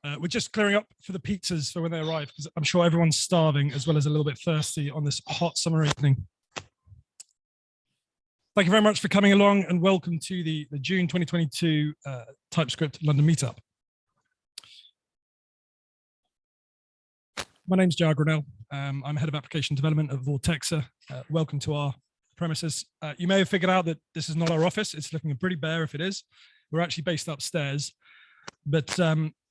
We're just clearing up for the pizzas for when they arrive, because I'm sure everyone's starving as well as a little bit thirsty on this hot summer evening. Thank you very much for coming along, and welcome to the June 2022 TypeScript London Meetup. My name's Jar Grinnell. I'm Head of Application Development at Vortexa. Welcome to our premises. You may have figured out that this is not our office. It's looking pretty bare if it is. We're actually based upstairs. But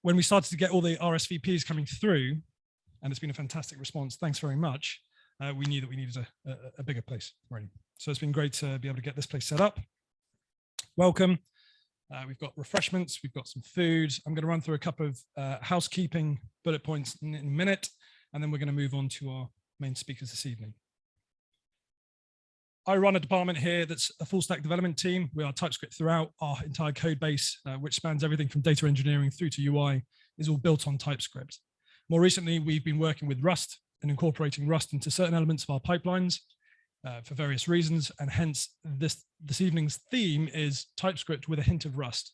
when we started to get all the RSVPs coming through, and it's been a fantastic response, thanks very much, we knew that we needed a bigger place. Right. So it's been great to be able to get this place set up. Welcome. We've got refreshments, we've got some food. I'm going to run through a couple of housekeeping bullet points in a minute, and then we're going to move on to our main speakers this evening. I run a department here that's a full stack development team. We are TypeScript throughout. Our entire code base, which spans everything from data engineering through to UI, is all built on TypeScript. More recently, we've been working with Rust and incorporating Rust into certain elements of our pipelines for various reasons, and hence this evening's theme is TypeScript with a hint of Rust.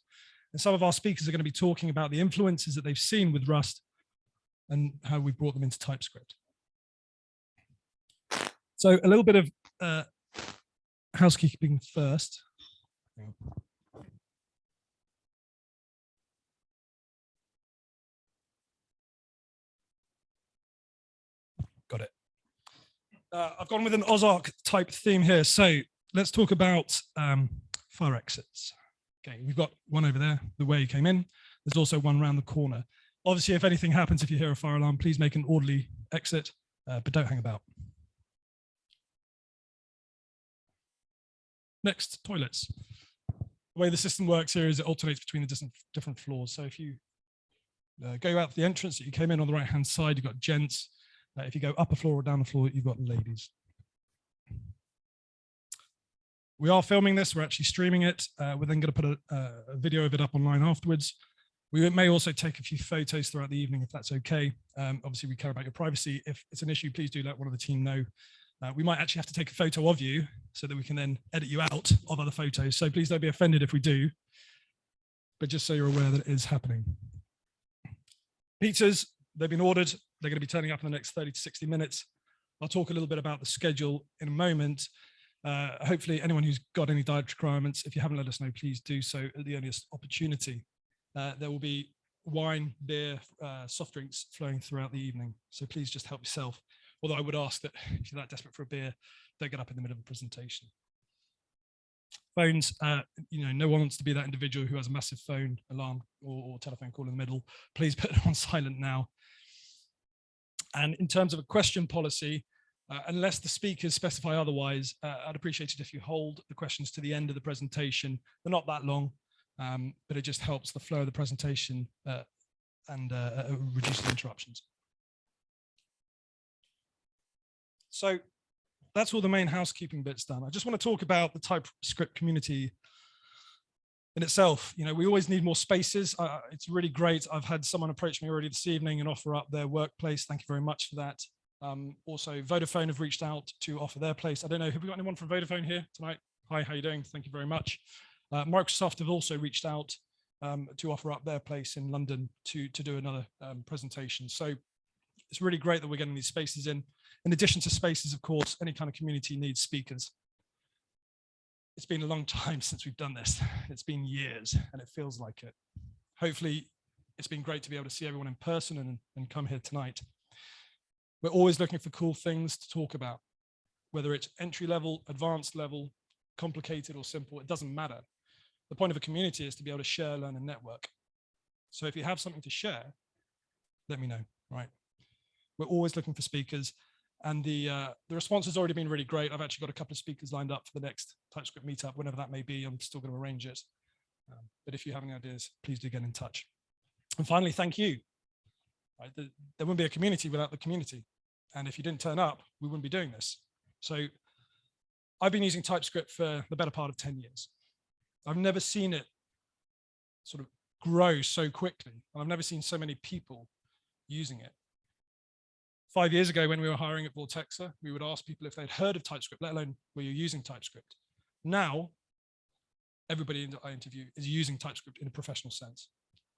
And some of our speakers are going to be talking about the influences that they've seen with Rust and how we brought them into TypeScript. So a little bit of housekeeping first. Got it. I've gone with an Ozark type theme here. So let's talk about fire exits. Okay, we've got one over there, the way you came in. There's also one around the corner. Obviously, if anything happens, if you hear a fire alarm, please make an orderly exit, but don't hang about. Next, toilets. The way the system works here is it alternates between the different floors. So if you go out the entrance that you came in on the right-hand side, you've got gents. If you go up a floor or down the floor, you've got ladies. We are filming this. We're actually streaming it. We're then going to put a video of it up online afterwards. We may also take a few photos throughout the evening if that's okay. Obviously, we care about your privacy. If it's an issue, please do let one of the team know. We might actually have to take a photo of you so that we can then edit you out of other photos. So please don't be offended if we do, but just so you're aware that it is happening. Pizzas, they've been ordered. They're going to be turning up in the next 30 to 60 minutes. I'll talk a little bit about the schedule in a moment. Hopefully anyone who's got any dietary requirements, if you haven't let us know, please do so at the earliest opportunity. There will be wine, beer, soft drinks flowing throughout the evening. So please just help yourself. Although I would ask that if you're that desperate for a beer, don't get up in the middle of a presentation. Phones, no one wants to be that individual who has a massive phone alarm or telephone call in the middle. Please put it on silent now. And in terms of a question policy, unless the speakers specify otherwise, I'd appreciate it if you hold the questions to the end of the presentation. They're not that long, but it just helps the flow of the presentation and reduces interruptions. So that's all the main housekeeping bits done. I just want to talk about the TypeScript community in itself. We always need more spaces. It's really great. I've had someone approach me already this evening and offer up their workplace. Thank you very much for that. Also, Vodafone have reached out to offer their place. I don't know, have we got anyone from Vodafone here tonight? Hi, how are you doing? Thank you very much. Microsoft have also reached out to offer up their place in London to do another presentation. So it's really great that we're getting these spaces in. In addition to spaces, of course, any kind of community needs speakers. It's been a long time since we've done this. It's been years, and it feels like it. Hopefully, it's been great to be able to see everyone in person and come here tonight. We're always looking for cool things to talk about, whether it's entry level, advanced level, complicated or simple, it doesn't matter. The point of a community is to be able to share, learn, and network. So if you have something to share, let me know, right? We're always looking for speakers. And the response has already been really great. I've actually got a couple of speakers lined up for the next TypeScript meetup, whenever that may be. I'm still going to arrange it. But if you have any ideas, please do get in touch. And finally, thank you. Right? There wouldn't be a community without the community. And if you didn't turn up, we wouldn't be doing this. So I've been using TypeScript for the better part of 10 years. I've never seen it sort of grow so quickly. And I've never seen so many people using it. 5 years ago, when we were hiring at Vortexa, we would ask people if they'd heard of TypeScript, let alone were you using TypeScript. Now, everybody I interview is using TypeScript in a professional sense.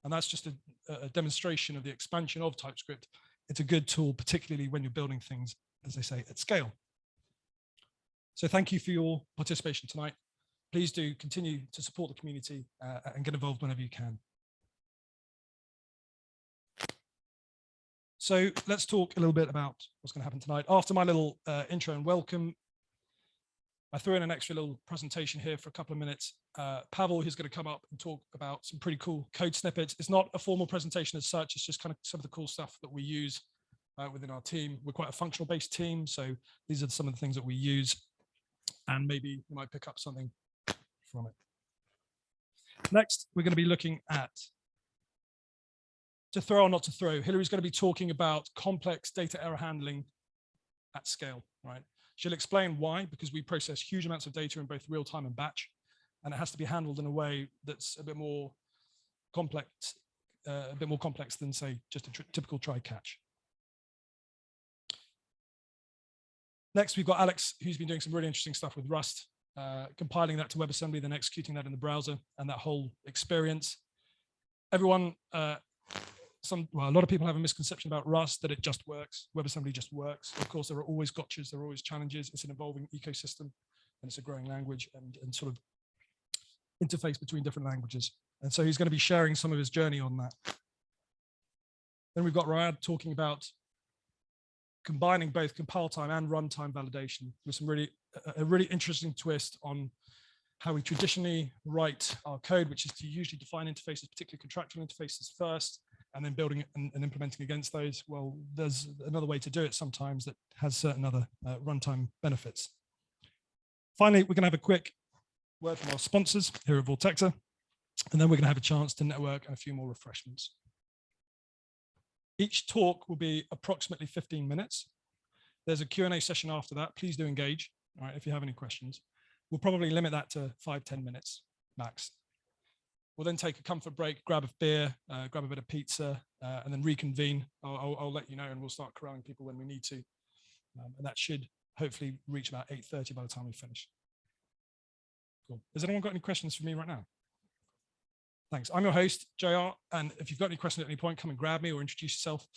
And that's just a demonstration of the expansion of TypeScript. It's a good tool, particularly when you're building things, as they say, at scale. So thank you for your participation tonight. Please do continue to support the community and get involved whenever you can. So let's talk a little bit about what's going to happen tonight. After my little intro and welcome, I threw in an extra little presentation here for a couple of minutes. Pavel, who's going to come up and talk about some pretty cool code snippets. It's not a formal presentation as such. It's just kind of some of the cool stuff that we use within our team. We're quite a functional based team. So these are some of the things that we use. And maybe you might pick up something from it. Next, we're going to be looking at to throw or not to throw. Hillary's going to be talking about complex data error handling at scale, right? She'll explain why, because we process huge amounts of data in both real time and batch, and it has to be handled in a way that's a bit more complex than, say, just a typical try catch. Next, we've got Alex, who's been doing some really interesting stuff with Rust, compiling that to WebAssembly, then executing that in the browser, and that whole experience. Everyone, a lot of people have a misconception about Rust, that it just works. WebAssembly just works. Of course, there are always gotchas, there are always challenges. It's an evolving ecosystem, and it's a growing language and sort of interface between different languages. And so he's going to be sharing some of his journey on that. Then we've got Riyad talking about combining both compile time and runtime validation with some a really interesting twist on how we traditionally write our code, which is to usually define interfaces, particularly contractual interfaces first, and then building and implementing against those. Well, there's another way to do it sometimes that has certain other runtime benefits. Finally, we're going to have a quick word from our sponsors here at Vortexa, and then we're going to have a chance to network and a few more refreshments. Each talk will be approximately 15 minutes. There's a Q&A session after that. Please do engage, all right, if you have any questions. We'll probably limit that to 5-10 minutes max. We'll then take a comfort break, grab a beer, grab a bit of pizza, and then reconvene. I'll let you know, and we'll start corralling people when we need to. And that should hopefully reach about 8:30 by the time we finish. Cool. Has anyone got any questions for me right now? Thanks. I'm your host, JR, and if you've got any questions at any point, come and grab me or introduce yourself.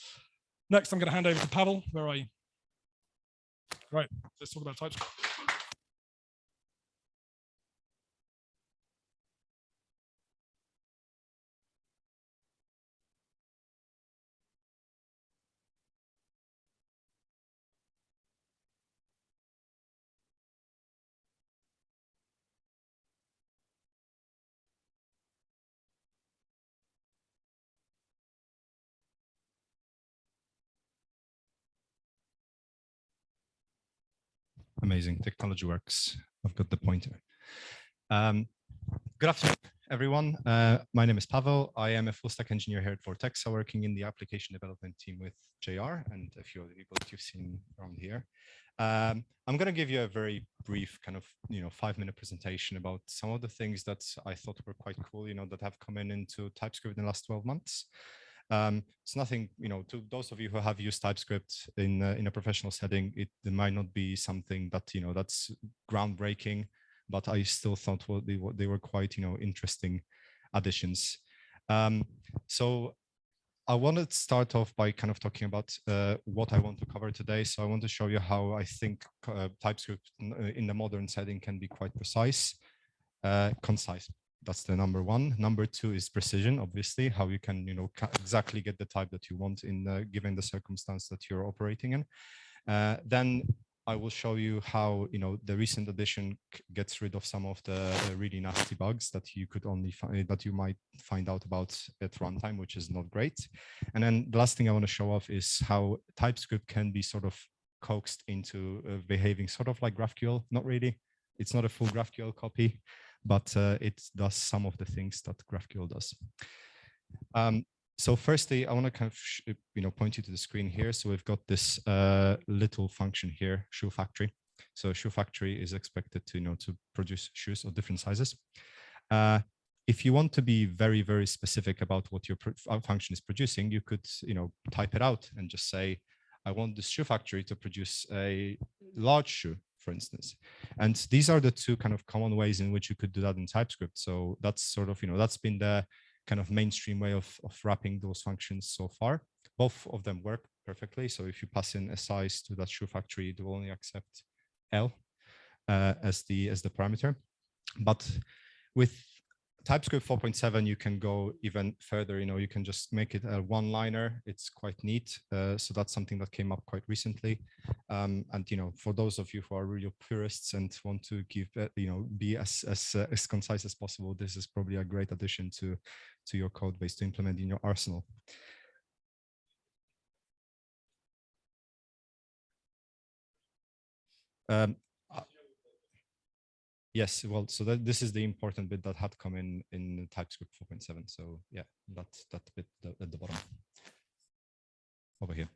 Next, I'm going to hand over to Pavel. Where are you? Right, let's talk about TypeScript. Amazing. Technology works. I've got the pointer. Good afternoon, everyone. My name is Pavel. I am a full stack engineer here at Vortexa, working in the application development team with JR and a few other people that you've seen around here. I'm going to give you a very brief kind of, 5-minute presentation about some of the things that I thought were quite cool, that have come into TypeScript in the last 12 months. It's nothing, to those of you who have used TypeScript in a professional setting, it might not be something that, that's groundbreaking, but I still thought they were quite, interesting additions. So I wanted to start off by kind of talking about what I want to cover today. So I want to show you how I think TypeScript in the modern setting can be quite concise. That's the number one. Number two is precision, obviously, how you can, exactly get the type that you want in given the circumstance that you're operating in. Then I will show you how, the recent addition gets rid of some of the really nasty bugs that you could only find, that you might find out about at runtime, which is not great. And then the last thing I want to show off is how TypeScript can be sort of coaxed into behaving sort of like GraphQL. Not really. It's not a full GraphQL copy, but it does some of the things that GraphQL does. So firstly, I want to kind of, point you to the screen here. So we've got this little function here, shoe factory. So shoe factory is expected to, to produce shoes of different sizes. If you want to be very, very specific about what your function is producing, you could, type it out and just say, I want this shoe factory to produce a large shoe, for instance. And these are the two kind of common ways in which you could do that in TypeScript. So that's sort of, that's been the kind of mainstream way of wrapping those functions so far. Both of them work perfectly. So if you pass in a size to that shoe factory, it will only accept L as the parameter. But with TypeScript 4.7, you can go even further. You can just make it a one-liner. It's quite neat. So that's something that came up quite recently. And for those of you who are real purists and want to give, be as concise as possible, this is probably a great addition to your code base to implement in your arsenal. Yes, well, so this is the important bit that had come in TypeScript 4.7. So yeah, that's that bit at the bottom over here.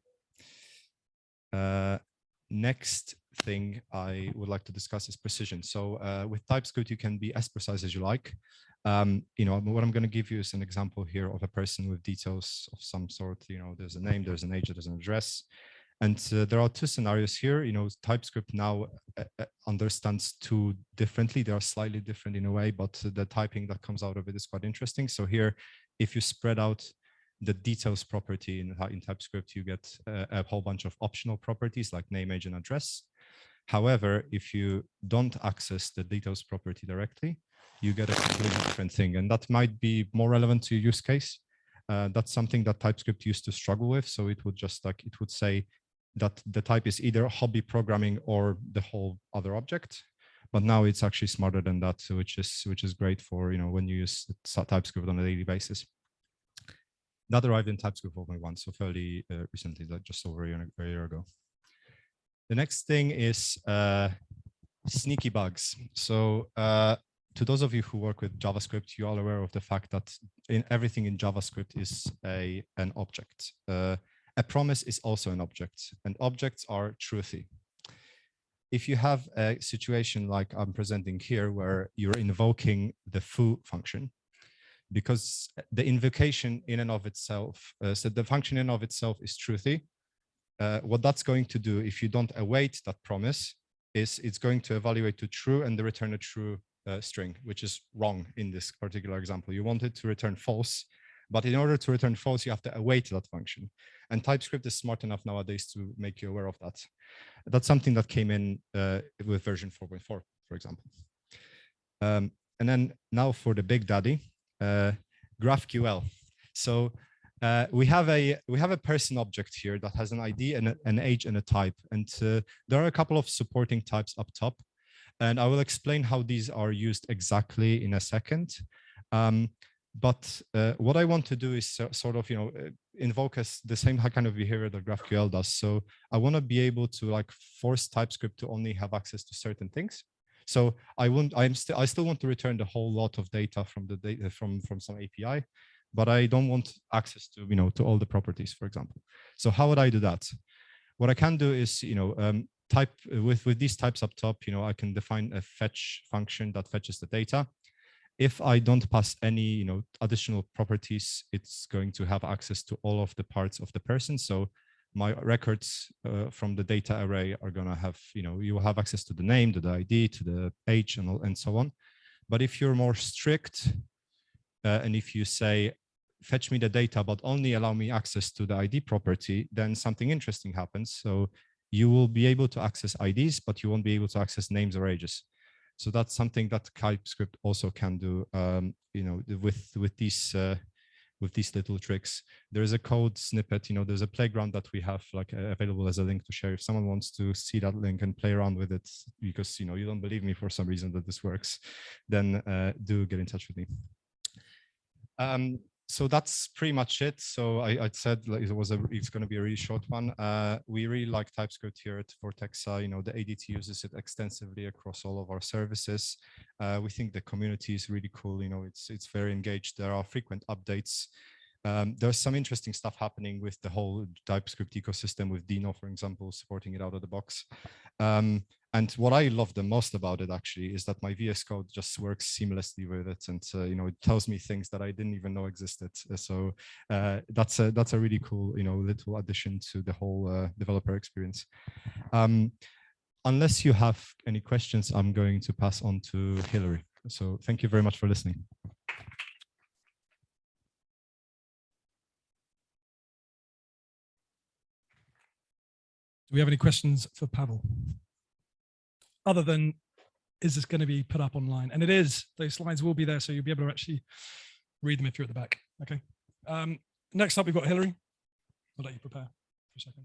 Next thing I would like to discuss is precision. So with TypeScript, you can be as precise as you like. What I'm going to give you is an example here of a person with details of some sort. There's a name, there's an age, there's an address. And there are two scenarios here. TypeScript now understands two differently. They are slightly different in a way, but the typing that comes out of it is quite interesting. So here, if you spread out the details property in TypeScript, you get a whole bunch of optional properties like name, age, and address. However, if you don't access the details property directly, you get a completely different thing. And that might be more relevant to your use case. That's something that TypeScript used to struggle with. So it would just it would say that the type is either hobby programming or the whole other object. But now it's actually smarter than that, which is great for when you use TypeScript on a daily basis. That arrived in TypeScript 4.1, so fairly recently, just over a year ago. The next thing is sneaky bugs. So to those of you who work with JavaScript, you're all aware of the fact that everything in JavaScript is an object. A promise is also an object, and objects are truthy. If you have a situation like I'm presenting here, where you're invoking the foo function, because the invocation in and of itself, so the function in and of itself is truthy, what that's going to do if you don't await that promise is it's going to evaluate to true and return a true string, which is wrong in this particular example. You want it to return false, but in order to return false, you have to await that function. And TypeScript is smart enough nowadays to make you aware of that. That's something that came in with version 4.4, for example. And then now for the big daddy, GraphQL. So we have a person object here that has an ID and an age and a type. And there are a couple of supporting types up top. And I will explain how these are used exactly in a second. But what I want to do is sort of, invoke the same kind of behavior that GraphQL does. So I want to be able to force TypeScript to only have access to certain things. So I still want to return the whole lot of data from the data from some API, but I don't want access to to all the properties, for example. So how would I do that? What I can do is type with these types up top. I can define a fetch function that fetches the data. If I don't pass any additional properties, it's going to have access to all of the parts of the person. So my records from the data array are going to have, you will have access to the name, to the ID, to the age, and so on. But if you're more strict, and if you say, fetch me the data, but only allow me access to the ID property, then something interesting happens. So you will be able to access IDs, but you won't be able to access names or ages. So that's something that TypeScript also can do, with these little tricks. There is a code snippet, there's a playground that we have available as a link to share. If someone wants to see that link and play around with it, because you don't believe me for some reason that this works, then do get in touch with me. So that's pretty much it. So I said it's going to be a really short one. We really like TypeScript here at Vortexa. The ADT uses it extensively across all of our services. We think the community is really cool. It's very engaged. There are frequent updates. There's some interesting stuff happening with the whole TypeScript ecosystem, with Dino, for example, supporting it out of the box. And what I love the most about it actually is that my VS Code just works seamlessly with it, and it tells me things that I didn't even know existed. So that's a really cool little addition to the whole developer experience. Unless you have any questions, I'm going to pass on to Hillary. So thank you very much for listening. we have any questions for Pavel? Other than, is this going to be put up online? And it is. Those slides will be there, so you'll be able to actually read them if you're at the back. Okay. Next up, we've got Hillary. I'll let you prepare for a second.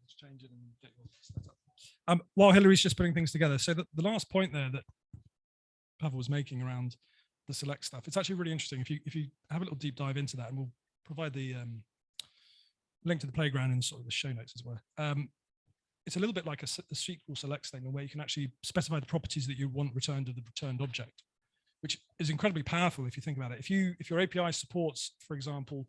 Let's change it and get your slides up. While Hillary's just putting things together, so the last point there that Pavel was making around the select stuff, it's actually really interesting. If you have a little deep dive into that, and we'll provide the link to the playground in sort of the show notes as well. It's a little bit like a SQL select statement where you can actually specify the properties that you want returned of the returned object, which is incredibly powerful if you think about it. If your API supports, for example,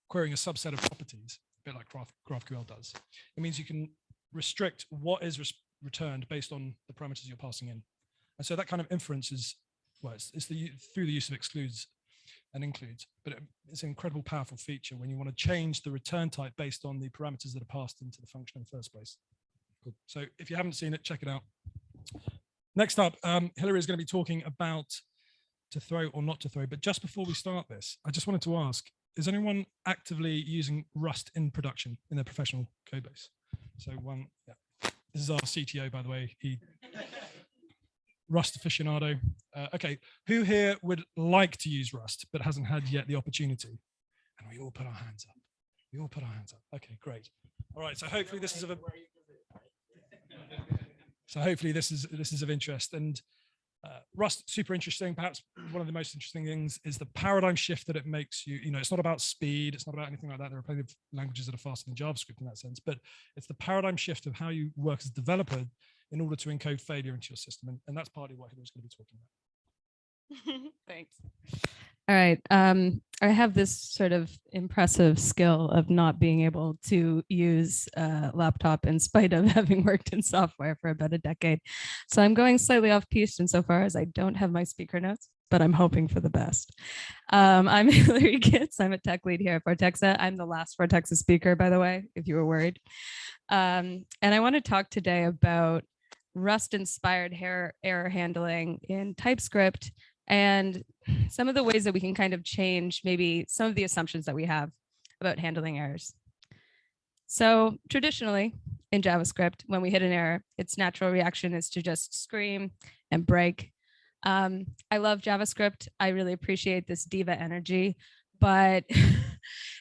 querying a subset of properties, a bit like GraphQL does, it means you can restrict what is returned based on the parameters you're passing in. And so that kind of inference is, well, it's through the use of excludes and includes, but it's an incredible powerful feature when you want to change the return type based on the parameters that are passed into the function in the first place. Cool. So if you haven't seen it, check it out. Next up, Hillary is going to be talking about to throw or not to throw, but just before we start this, I just wanted to ask, is anyone actively using Rust in production in their professional code base? So yeah. This is our CTO, by the way. Rust aficionado. Okay, who here would like to use Rust but hasn't had yet the opportunity? And we all put our hands up. We all put our hands up. Okay, great. All right, so hopefully this is of interest. And Rust, super interesting. Perhaps one of the most interesting things is the paradigm shift that it makes you. It's not about speed. It's not about anything like that. There are plenty of languages that are faster than JavaScript in that sense, but it's the paradigm shift of how you work as a developer in order to encode failure into your system. And that's partly what Hillary's going to be talking about. Thanks. All right. I have this sort of impressive skill of not being able to use a laptop in spite of having worked in software for about a decade. So I'm going slightly off piste insofar as I don't have my speaker notes, but I'm hoping for the best. I'm Hillary Kitts. I'm a tech lead here at Vortexa. I'm the last Vortexa speaker, by the way, if you were worried. And I want to talk today about Rust-inspired error handling in TypeScript and some of the ways that we can kind of change maybe some of the assumptions that we have about handling errors. So traditionally in JavaScript, when we hit an error, its natural reaction is to just scream and break. I love JavaScript. I really appreciate this diva energy, but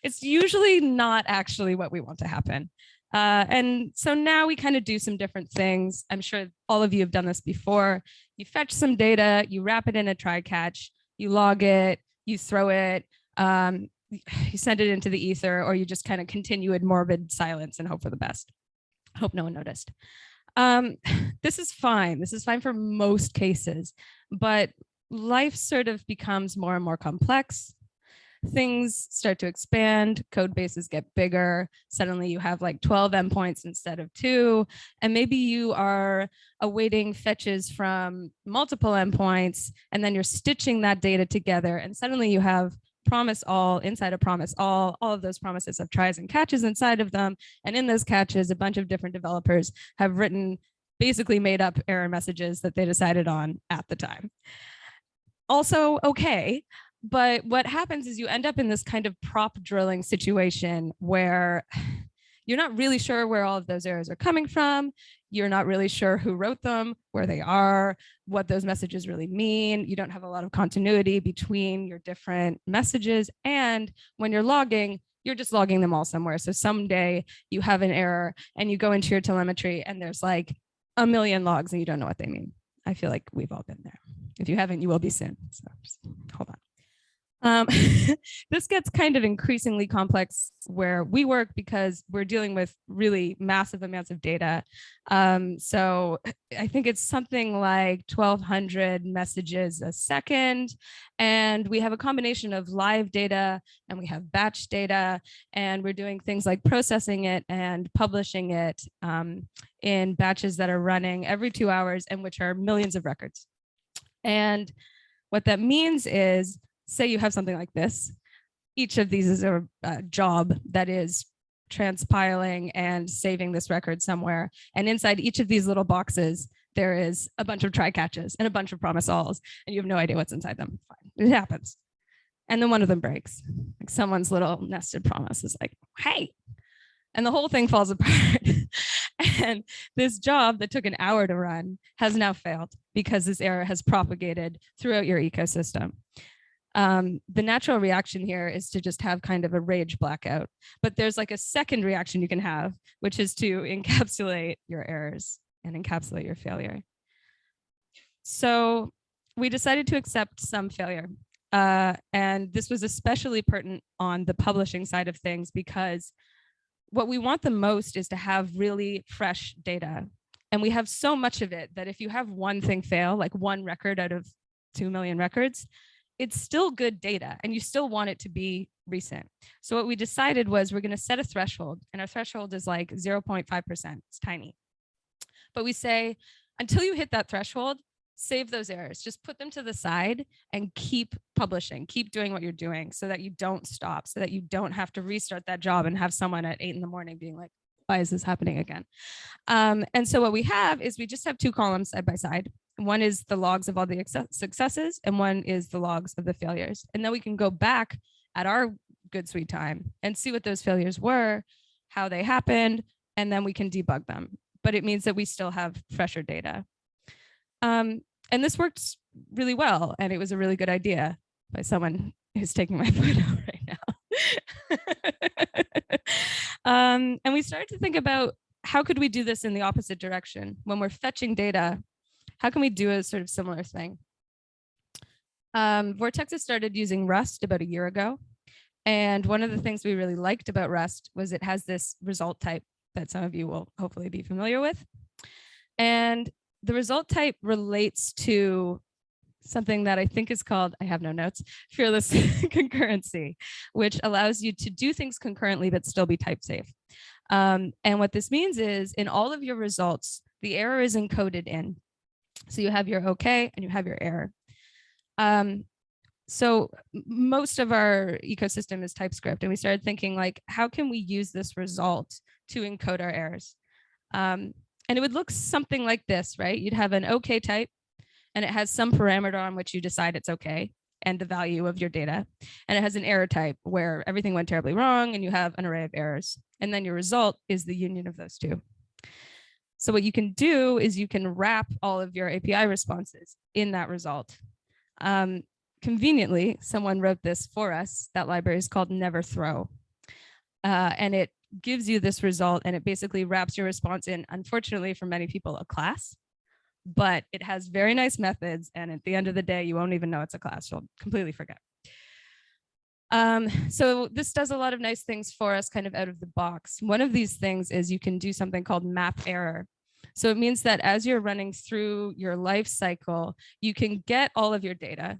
it's usually not actually what we want to happen. And so now we kind of do some different things. I'm sure all of you have done this before. You fetch some data, you wrap it in a try catch, you log it, you throw it, you send it into the ether, or you just kind of continue in morbid silence and hope for the best. Hope no one noticed. This is fine. This is fine for most cases, but life sort of becomes more and more complex. Things start to expand, code bases get bigger. Suddenly you have like 12 endpoints instead of 2. And maybe you are awaiting fetches from multiple endpoints, and then you're stitching that data together. And suddenly you have promise all inside of promise all of those promises have tries and catches inside of them. And in those catches, a bunch of different developers have written basically made up error messages that they decided on at the time. Also, okay. But what happens is you end up in this kind of prop drilling situation where you're not really sure where all of those errors are coming from. You're not really sure who wrote them, where they are, what those messages really mean. You don't have a lot of continuity between your different messages. And when you're logging, you're just logging them all somewhere. So someday you have an error and you go into your telemetry and there's like a million logs and you don't know what they mean. I feel like we've all been there. If you haven't, you will be soon. So just hold on. This gets kind of increasingly complex where we work because we're dealing with really massive amounts of data. So I think it's something like 1,200 messages a second. And we have a combination of live data and we have batch data. And we're doing things like processing it and publishing it in batches that are running every 2 hours and which are millions of records. And what that means is, say you have something like this. Each of these is a job that is transpiling and saving this record somewhere. And inside each of these little boxes, there is a bunch of try catches and a bunch of promise alls, and you have no idea what's inside them. Fine. It happens. And then one of them breaks. Like someone's little nested promise is like, hey, and the whole thing falls apart. And this job that took an hour to run has now failed because this error has propagated throughout your ecosystem. The natural reaction here is to just have kind of a rage blackout, but there's like a second reaction you can have, which is to encapsulate your errors and encapsulate your failure. So we decided to accept some failure. And this was especially pertinent on the publishing side of things, because what we want the most is to have really fresh data. And we have so much of it that if you have one thing fail, like one record out of 2 million records, it's still good data and you still want it to be recent. So what we decided was we're going to set a threshold, and our threshold is like 0.5%. It's tiny. But we say, until you hit that threshold, save those errors, just put them to the side and keep publishing, keep doing what you're doing so that you don't stop, so that you don't have to restart that job and have someone at 8 in the morning being like, why is this happening again? And so what we have is we just have 2 columns side by side. One is the logs of all the successes and one is the logs of the failures. And then we can go back at our good sweet time and see what those failures were, how they happened, and then we can debug them. But it means that we still have fresher data. And this works really well. And it was a really good idea by someone who's taking my photo right now. And we started to think about how could we do this in the opposite direction? When we're fetching data, how can we do a sort of similar thing? Vortex has started using Rust about a year ago. And one of the things we really liked about Rust was it has this result type that some of you will hopefully be familiar with. And the result type relates to something that I think is called, I have no notes, fearless concurrency, which allows you to do things concurrently but still be type safe. And what this means is in all of your results, the error is encoded in. So you have your okay and you have your error. So most of our ecosystem is TypeScript, and we started thinking like, how can we use this result to encode our errors? And it would look something like this, right? You'd have an okay type, and it has some parameter on which you decide it's okay and the value of your data. And it has an error type where everything went terribly wrong and you have an array of errors. And then your result is the union of those two. So what you can do is you can wrap all of your API responses in that result. Conveniently, someone wrote this for us. That library is called Never Throw. And it gives you this result, and it basically wraps your response in, unfortunately for many people, a class. But it has very nice methods, and at the end of the day, you won't even know it's a class. You'll completely forget. So this does a lot of nice things for us kind of out of the box. One of these things is you can do something called map error. So it means that as you're running through your life cycle, you can get all of your data,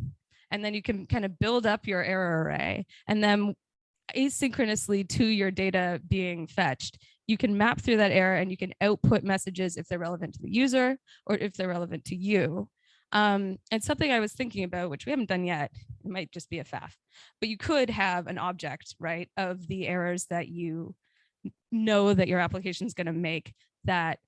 and then you can kind of build up your error array. And then asynchronously to your data being fetched, you can map through that error and you can output messages if they're relevant to the user or if they're relevant to you. And something I was thinking about, which we haven't done yet, it might just be a faff, but you could have an object, right, of the errors that you know that your application is going to make that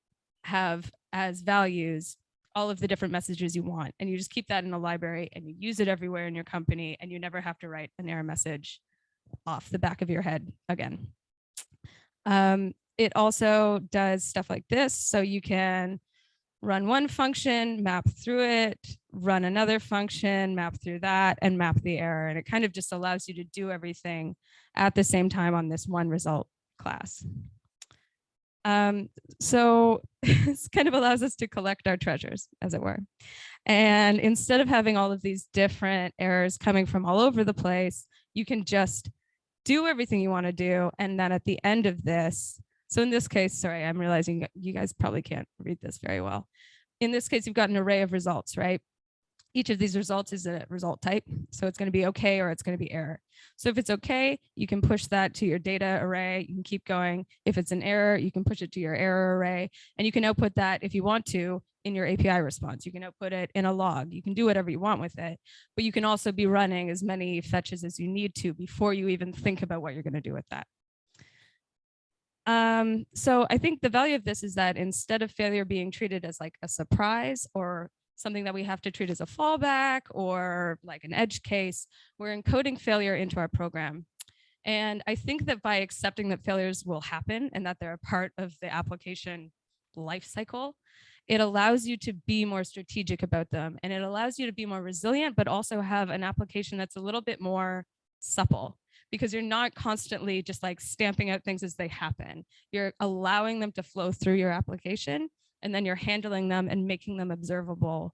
have as values all of the different messages you want. And you just keep that in a library and you use it everywhere in your company, and you never have to write an error message off the back of your head again. It also does stuff like this. So you can run one function, map through it, run another function, map through that, and map the error. And it kind of just allows you to do everything at the same time on this one result class. So this kind of allows us to collect our treasures, as it were. And instead of having all of these different errors coming from all over the place, you can just do everything you want to do. And then at the end of this, so in this case, sorry, I'm realizing you guys probably can't read this very well. In this case, you've got an array of results, right? Each of these results is a result type. So it's going to be okay or it's going to be error. So if it's okay, you can push that to your data array. You can keep going. If it's an error, you can push it to your error array. And you can output that if you want to in your API response. You can output it in a log. You can do whatever you want with it. But you can also be running as many fetches as you need to before you even think about what you're going to do with that. So I think the value of this is that instead of failure being treated as like a surprise or something that we have to treat as a fallback or like an edge case, we're encoding failure into our program. And I think that by accepting that failures will happen and that they're a part of the application life cycle, it allows you to be more strategic about them, and it allows you to be more resilient, but also have an application that's a little bit more supple, because you're not constantly just like stamping out things as they happen. You're allowing them to flow through your application, and then you're handling them and making them observable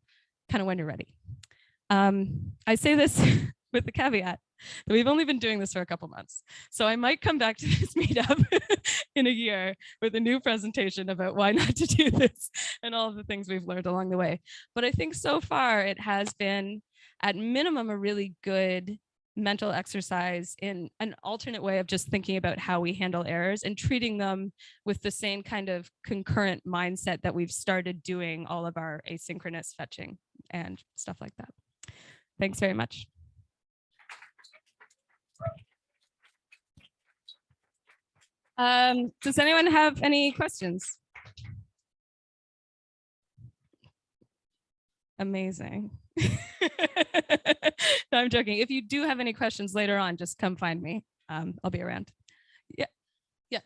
kind of when you're ready. I say this with the caveat that we've only been doing this for a couple months. So I might come back to this meetup in a year with a new presentation about why not to do this and all of the things we've learned along the way. But I think so far it has been at minimum a really good mental exercise in an alternate way of just thinking about how we handle errors and treating them with the same kind of concurrent mindset that we've started doing all of our asynchronous fetching and stuff like that. Thanks very much. Does anyone have any questions? Amazing. No, I'm joking. If you do have any questions later on, just come find me. I'll be around. Yeah. Yeah.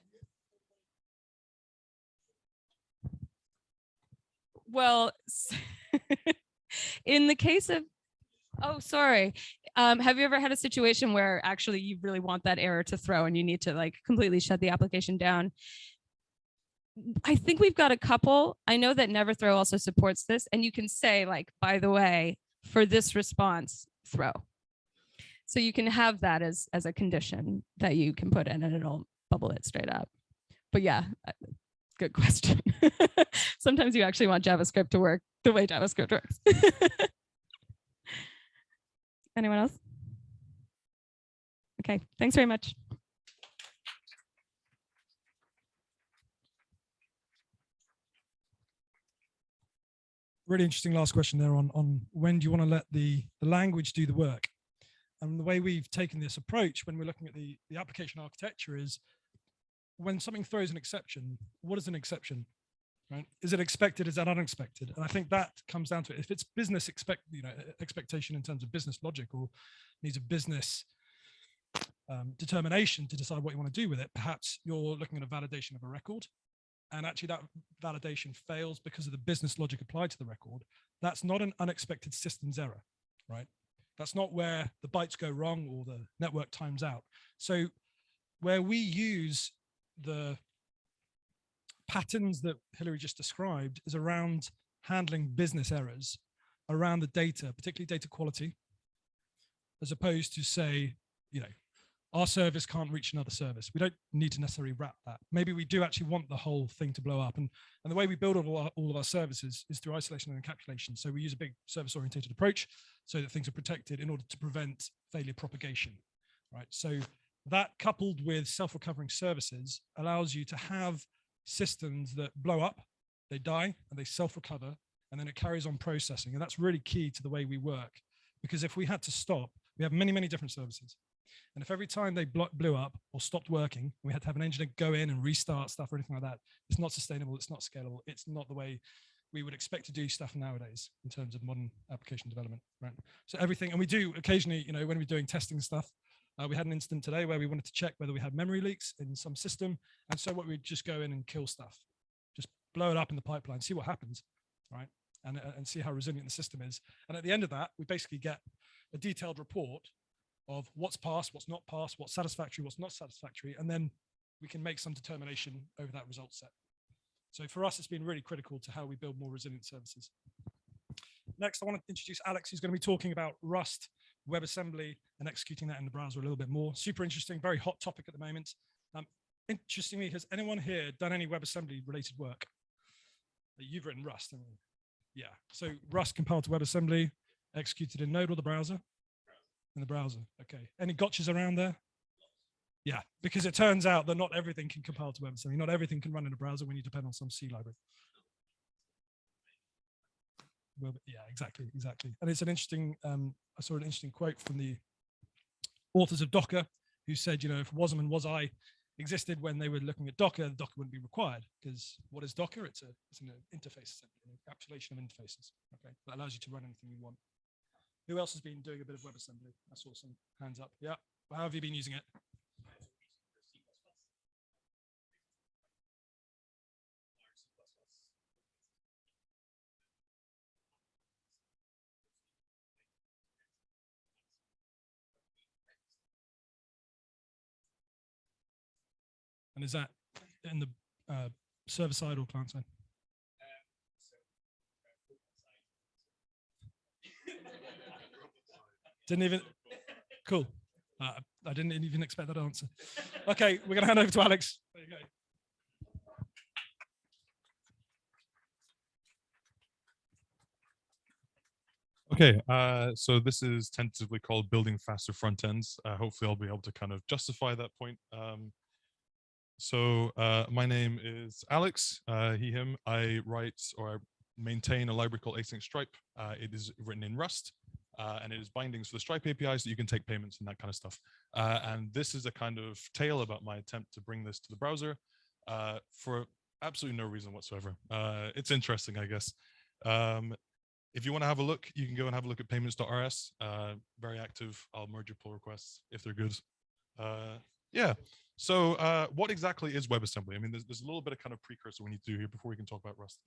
Well, in the case of, oh, sorry. Have you ever had a situation where actually you really want that error to throw and you need to like completely shut the application down? I think we've got a couple. I know that Neverthrow also supports this, and you can say like, by the way, for this response, throw. So you can have that as a condition that you can put in, and it'll bubble it straight up. But yeah, good question. Sometimes you actually want JavaScript to work the way JavaScript works. Anyone else? Okay, thanks very much. Really interesting last question there on when do you want to let the language do the work? And the way we've taken this approach when we're looking at the application architecture is when something throws an exception, what is an exception? Right? Is it expected? Is that unexpected? And I think that comes down to it. If it's business expectation in terms of business logic or needs a business determination to decide what you want to do with it, perhaps you're looking at a validation of a record, and actually that validation fails because of the business logic applied to the record. That's not an unexpected systems error, right? That's not where the bytes go wrong or the network times out. So where we use the patterns that Hilary just described is around handling business errors around the data, particularly data quality, as opposed to say, our service can't reach another service. We don't need to necessarily wrap that. Maybe we do actually want the whole thing to blow up. And the way we build all of our services is through isolation and encapsulation. So we use a big service-oriented approach so that things are protected in order to prevent failure propagation, right? So that coupled with self-recovering services allows you to have systems that blow up, they die, and they self-recover, and then it carries on processing. And that's really key to the way we work, because if we had to stop, we have many, many different services. And if every time they blew up or stopped working, we had to have an engineer go in and restart stuff or anything like that, it's not sustainable, it's not scalable, it's not the way we would expect to do stuff nowadays in terms of modern application development, right? So everything, and we do occasionally, when we're doing testing stuff, we had an incident today where we wanted to check whether we had memory leaks in some system. And so what we'd just go in and kill stuff, just blow it up in the pipeline, see what happens, right? And see how resilient the system is. And at the end of that, we basically get a detailed report of what's passed, what's not passed, what's satisfactory, what's not satisfactory. And then we can make some determination over that result set. So for us, it's been really critical to how we build more resilient services. Next, I want to introduce Alex, who's going to be talking about Rust, WebAssembly, and executing that in the browser a little bit more. Super interesting, very hot topic at the moment. Interestingly, has anyone here done any WebAssembly related work? You've written Rust, haven't you? Yeah, so Rust compiled to WebAssembly, executed in Node or the browser? In the browser, okay. Any gotchas around there? Yeah, because it turns out that not everything can compile to WebAssembly. Not everything can run in a browser when you depend on some C library. Well, yeah, exactly. And it's an interesting, I saw an interesting quote from the authors of Docker who said, if WASM and WASI existed when they were looking at Docker, Docker wouldn't be required, because what is Docker? It's an interface, an encapsulation of interfaces, okay, that allows you to run anything you want. Who else has been doing a bit of WebAssembly? I saw some hands up. Yeah, how have you been using it? And is that in the server side or client side? Didn't even, cool. I didn't even expect that answer. Okay, we're gonna hand over to Alex. There you go. Okay, so this is tentatively called building faster front ends. Hopefully I'll be able to kind of justify that point. My name is Alex, he, him. I write or I maintain a library called async stripe. It is written in Rust, and it is bindings for the Stripe API so that you can take payments and that kind of stuff. And this is a kind of tale about my attempt to bring this to the browser for absolutely no reason whatsoever. It's interesting, I guess. If you want to have a look, you can go and have a look at payments.rs. Very active. I'll merge your pull requests if they're good. Yeah. So what exactly is WebAssembly? I mean, there's a little bit of kind of precursor we need to do here before we can talk about Rust.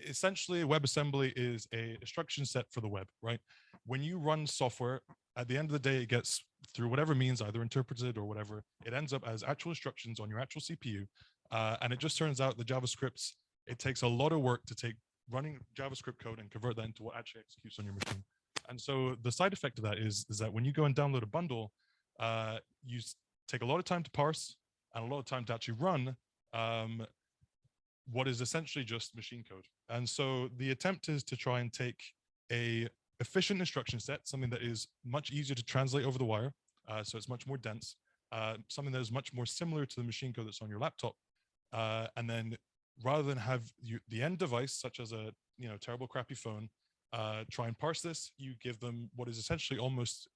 Essentially, WebAssembly is a instruction set for the web, right? When you run software, at the end of the day, it gets through whatever means, either interpreted or whatever. It ends up as actual instructions on your actual CPU. And it just turns out the JavaScript, it takes a lot of work to take running JavaScript code and convert that into what actually executes on your machine. And so the side effect of that is that when you go and download a bundle, you take a lot of time to parse and a lot of time to actually run what is essentially just machine code. And so the attempt is to try and take a efficient instruction set, something that is much easier to translate over the wire, so it's much more dense, something that is much more similar to the machine code that's on your laptop, and then rather than have the end device, such as a terrible crappy phone, try and parse this, you give them what is essentially almost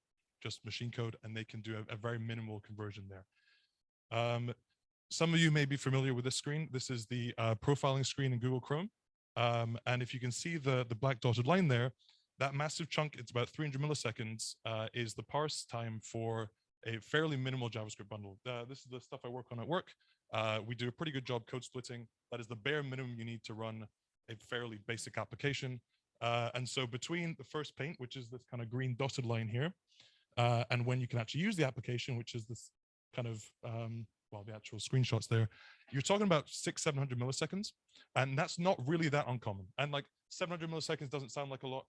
just machine code, and they can do a very minimal conversion there. Some of you may be familiar with this screen. This is the profiling screen in Google Chrome. And if you can see the black dotted line there, that massive chunk, it's about 300 milliseconds, is the parse time for a fairly minimal JavaScript bundle. This is the stuff I work on at work. We do a pretty good job code splitting. That is the bare minimum you need to run a fairly basic application. And so between the first paint, which is this kind of green dotted line here, and when you can actually use the application, which is this kind of, the actual screenshots there, you're talking about 600-700 milliseconds. And that's not really that uncommon. And like 700 milliseconds doesn't sound like a lot,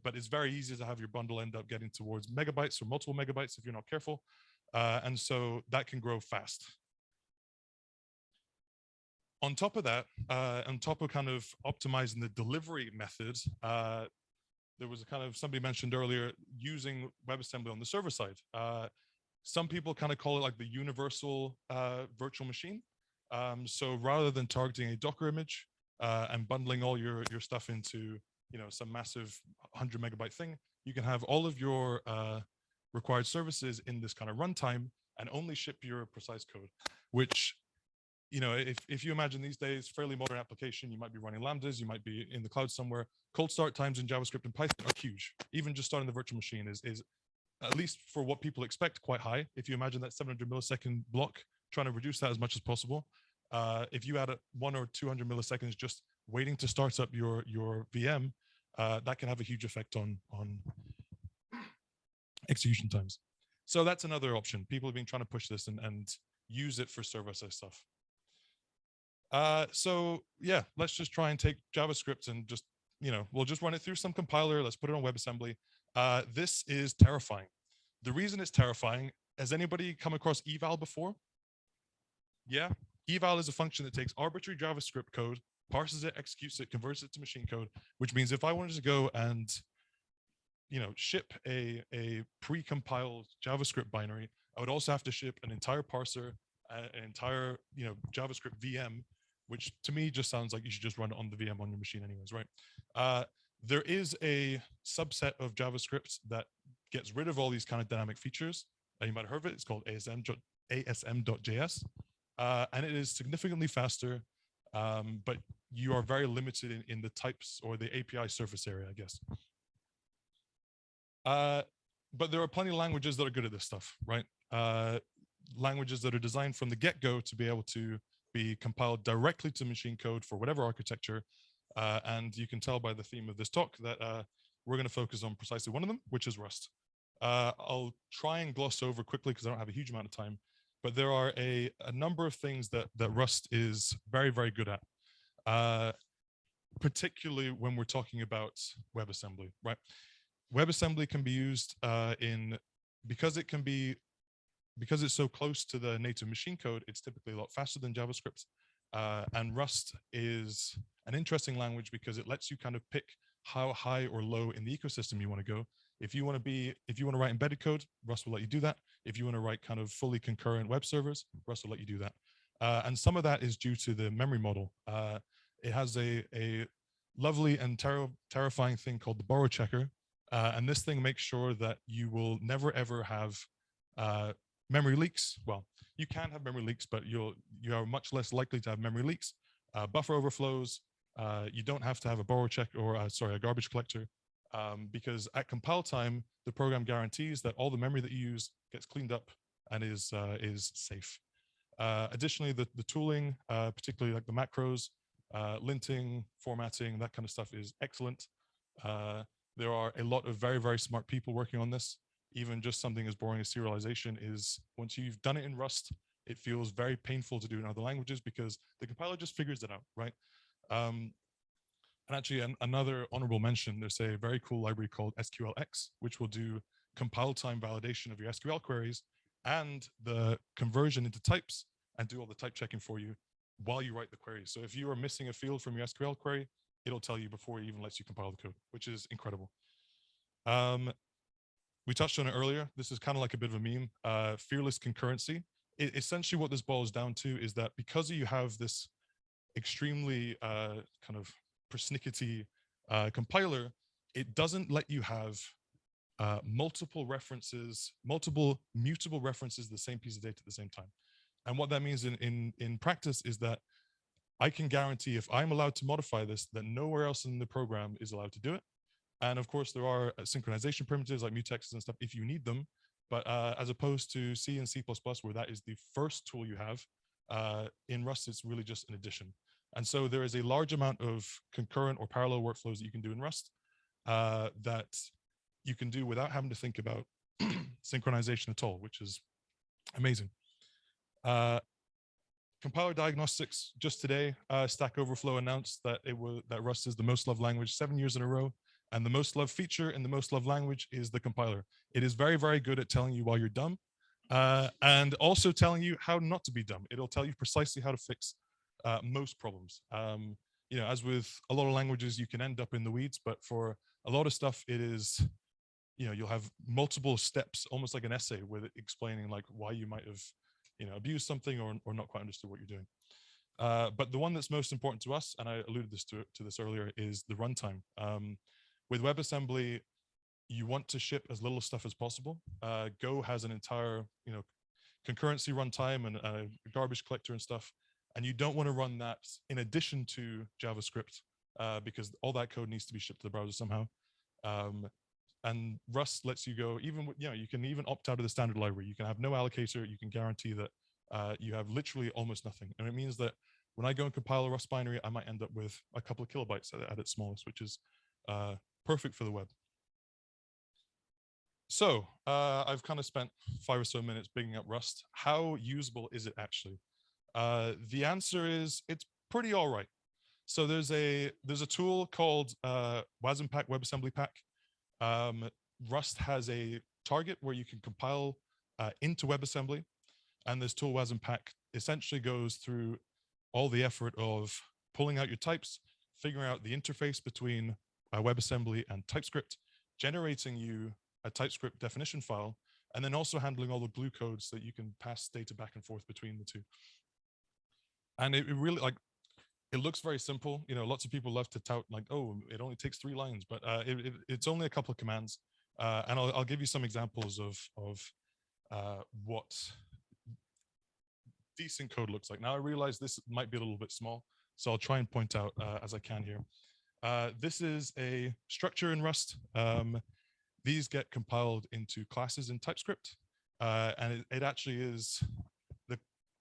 but it's very easy to have your bundle end up getting towards megabytes or multiple megabytes if you're not careful. And so that can grow fast. On top of that, on top of kind of optimizing the delivery method, there was a kind of, somebody mentioned earlier, using WebAssembly on the server side. Some people kind of call it like the universal virtual machine. So rather than targeting a Docker image and bundling all your stuff into some massive 100 megabyte thing, you can have all of your required services in this kind of runtime and only ship your precise code, which, if you imagine these days, fairly modern application, you might be running Lambdas, you might be in the cloud somewhere. Cold start times in JavaScript and Python are huge. Even just starting the virtual machine is at least for what people expect, quite high. If you imagine that 700 millisecond block, trying to reduce that as much as possible. If you add 100 or 200 milliseconds just waiting to start up your VM, that can have a huge effect on execution times. So that's another option. People have been trying to push this and use it for server-side stuff. So yeah, let's just try and take JavaScript and just, we'll just run it through some compiler. Let's put it on WebAssembly. This is terrifying. The reason it's terrifying, has anybody come across eval before? Yeah, eval is a function that takes arbitrary JavaScript code, parses it, executes it, converts it to machine code, which means if I wanted to go and, ship a pre-compiled JavaScript binary, I would also have to ship an entire parser, an entire, JavaScript VM, which to me just sounds like you should just run it on the VM on your machine anyways, right? There is a subset of JavaScript that gets rid of all these kind of dynamic features. You might have heard of it. It's called ASM.js. And it is significantly faster, but you are very limited in the types or the API surface area, I guess. But there are plenty of languages that are good at this stuff, right? Languages that are designed from the get-go to be able to be compiled directly to machine code for whatever architecture. And you can tell by the theme of this talk that we're going to focus on precisely one of them, which is Rust. I'll try and gloss over quickly because I don't have a huge amount of time. but there are a number of things that Rust is very, very good at, particularly when we're talking about WebAssembly, right? WebAssembly can be used because it's so close to the native machine code, it's typically a lot faster than JavaScript. And Rust is an interesting language because it lets you kind of pick how high or low in the ecosystem you want to go. If you want to write embedded code, Rust will let you do that. If you want to write kind of fully concurrent web servers, Rust will let you do that. And some of that is due to the memory model. It has a lovely and terrifying thing called the borrow checker. And this thing makes sure that you will never ever have memory leaks. Well, you can have memory leaks, but you are much less likely to have memory leaks, buffer overflows. You don't have to have a borrow check or a garbage collector, because at compile time, the program guarantees that all the memory that you use gets cleaned up and is safe. Additionally, the tooling, particularly like the macros, linting, formatting, that kind of stuff is excellent. There are a lot of very, very smart people working on this. Even just something as boring as serialization is, once you've done it in Rust, it feels very painful to do in other languages because the compiler just figures it out, right? And actually, another honorable mention, there's a very cool library called SQLX, which will do compile time validation of your SQL queries and the conversion into types and do all the type checking for you while you write the query. So if you are missing a field from your SQL query, it'll tell you before it even lets you compile the code, which is incredible. We touched on it earlier. This is kind of like a bit of a meme, fearless concurrency. Essentially what this boils down to is that because you have this extremely kind of persnickety compiler, it doesn't let you have multiple mutable references to the same piece of data at the same time. And what that means in practice is that I can guarantee if I'm allowed to modify this, that nowhere else in the program is allowed to do it. And of course, there are synchronization primitives like mutexes and stuff if you need them. But as opposed to C and C++, where that is the first tool you have, in Rust, it's really just an addition. And so there is a large amount of concurrent or parallel workflows that you can do in Rust that you can do without having to think about synchronization at all, which is amazing. Compiler diagnostics, just today, Stack Overflow announced that that Rust is the most loved language 7 years in a row. And the most loved feature in the most loved language is the compiler. It is very, very good at telling you why you're dumb, and also telling you how not to be dumb. It'll tell you precisely how to fix most problems. You know, as with a lot of languages, you can end up in the weeds, but for a lot of stuff, it is, you know, you'll have multiple steps, almost like an essay with it explaining like why you might have, you know, abused something or not quite understood what you're doing. But the one that's most important to us, and I alluded to this earlier, is the runtime. With WebAssembly, you want to ship as little stuff as possible. Go has an entire, you know, concurrency runtime and a garbage collector and stuff. And you don't want to run that in addition to JavaScript because all that code needs to be shipped to the browser somehow. And Rust lets you go, even with, you know, you can even opt out of the standard library. You can have no allocator. You can guarantee that you have literally almost nothing. And it means that when I go and compile a Rust binary, I might end up with a couple of kilobytes at its smallest, which is perfect for the web. So I've kind of spent 5 or so minutes bigging up Rust. How usable is it actually? The answer is it's pretty all right. So there's a tool called WASMPack WebAssembly Pack. Rust has a target where you can compile into WebAssembly, and this tool WASMPack essentially goes through all the effort of pulling out your types, figuring out the interface between WebAssembly and TypeScript, generating you a TypeScript definition file, and then also handling all the glue codes so that you can pass data back and forth between the two. And it really, like, it looks very simple. You know, lots of people love to tout like, oh, it only takes 3 lines, but it's only a couple of commands. And I'll give you some examples of what decent code looks like. Now I realize this might be a little bit small, so I'll try and point out as I can here. This is a structure in Rust. These get compiled into classes in TypeScript. And it actually is,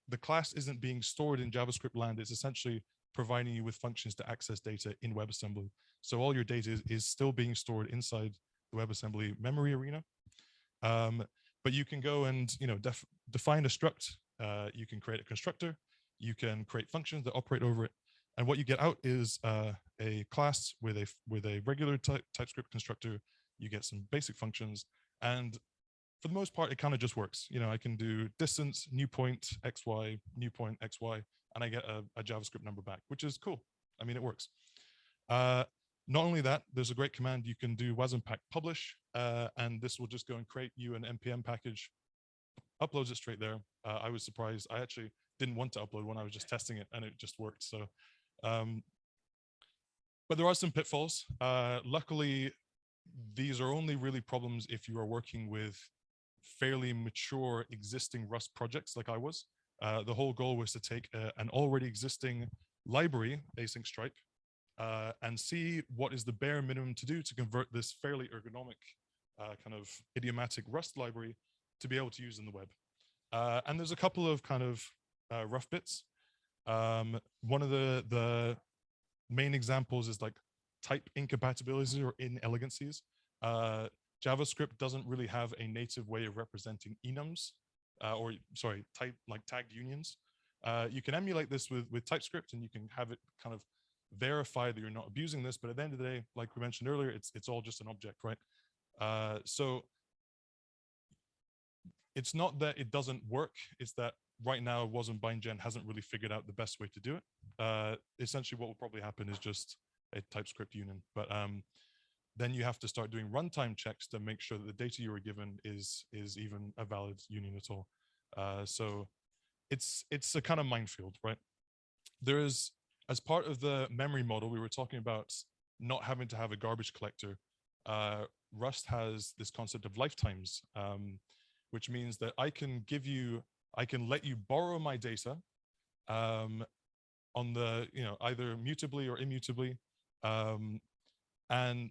the class isn't being stored in JavaScript land. It's essentially providing you with functions to access data in WebAssembly. So all your data is still being stored inside the WebAssembly memory arena. But you can go and, you know, define a struct You can create a constructor. You can create functions that operate over it. And what you get out is a class with a regular TypeScript constructor. You get some basic functions, and for the most part, it kind of just works. You know, I can do distance, new point, XY, new point, XY, and I get a JavaScript number back, which is cool. I mean, it works. Not only that, there's a great command you can do wasm-pack publish, and this will just go and create you an npm package, uploads it straight there. I was surprised. I actually didn't want to upload one. I was just testing it, and it just worked. So, but there are some pitfalls. Luckily, these are only really problems if you are working with fairly mature existing Rust projects like I was. The whole goal was to take an already existing library, async stripe, and see what is the bare minimum to do to convert this fairly ergonomic kind of idiomatic Rust library to be able to use in the web. And there's a couple of kind of rough bits. One of the main examples is like type incompatibilities or inelegancies. JavaScript doesn't really have a native way of representing enums, or sorry, type like tagged unions. You can emulate this with TypeScript, and you can have it kind of verify that you're not abusing this. But at the end of the day, like we mentioned earlier, it's all just an object, right? So it's not that it doesn't work. It's that right now, wasm bindgen hasn't really figured out the best way to do it. Essentially, what will probably happen is just a TypeScript union. But then you have to start doing runtime checks to make sure that the data you were given is even a valid union at all. So it's a kind of minefield, right? There is, as part of the memory model, we were talking about not having to have a garbage collector. Rust has this concept of lifetimes, which means that I can let you borrow my data on the, either mutably or immutably, and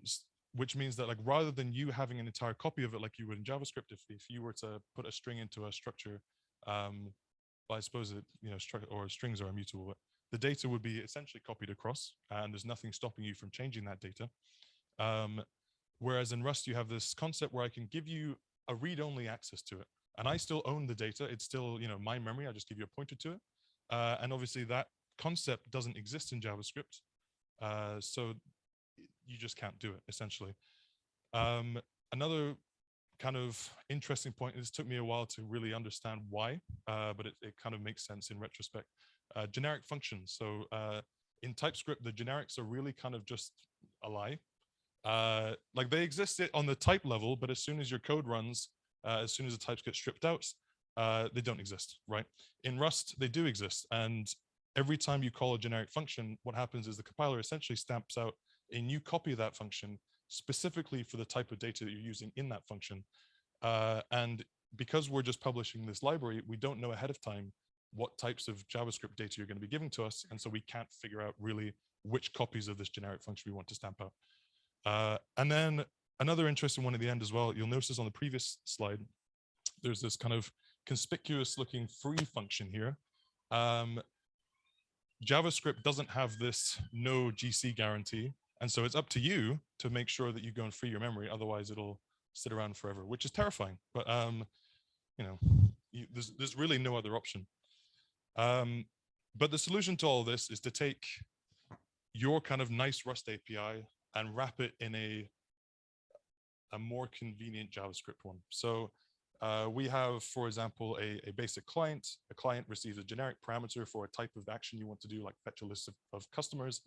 which means that, like, rather than you having an entire copy of it like you would in JavaScript, if you were to put a string into a structure, well, I suppose it, or strings are immutable, but the data would be essentially copied across, and there's nothing stopping you from changing that data. Whereas in Rust, you have this concept where I can give you a read-only access to it, and I still own the data. It's still, my memory. I just give you a pointer to it, and obviously that concept doesn't exist in JavaScript, so you just can't do it, essentially. Another kind of interesting point, this took me a while to really understand why, but it kind of makes sense in retrospect. Generic functions. So in TypeScript, the generics are really kind of just a lie. Like, they exist on the type level, but as soon as your code runs, as soon as the types get stripped out, they don't exist, right? In Rust, they do exist. And every time you call a generic function, what happens is the compiler essentially stamps out a new copy of that function specifically for the type of data that you're using in that function. And because we're just publishing this library, we don't know ahead of time what types of JavaScript data you're going to be giving to us. And so we can't figure out really which copies of this generic function we want to stamp out. And then another interesting one at the end as well, you'll notice on the previous slide, there's this kind of conspicuous looking free function here. JavaScript doesn't have this no GC guarantee. And so it's up to you to make sure that you go and free your memory. Otherwise, it'll sit around forever, which is terrifying. But there's really no other option. But the solution to all this is to take your kind of nice Rust API and wrap it in a more convenient JavaScript one. So we have, for example, a basic client. A client receives a generic parameter for a type of action you want to do, like fetch a list of customers.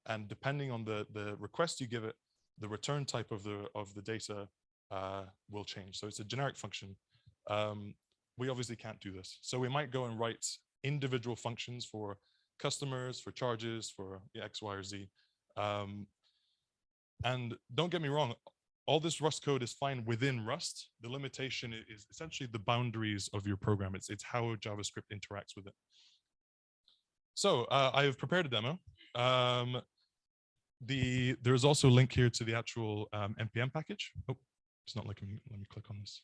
And depending on the request you give it, the return type of the data will change. So it's a generic function. We obviously can't do this. So we might go and write individual functions for customers, for charges, for X, Y, or Z. And don't get me wrong, all this Rust code is fine within Rust. The limitation is essentially the boundaries of your program. It's how JavaScript interacts with it. So I have prepared a demo. There's also a link here to the actual npm package. Oh, it's not letting me. Let me click on this.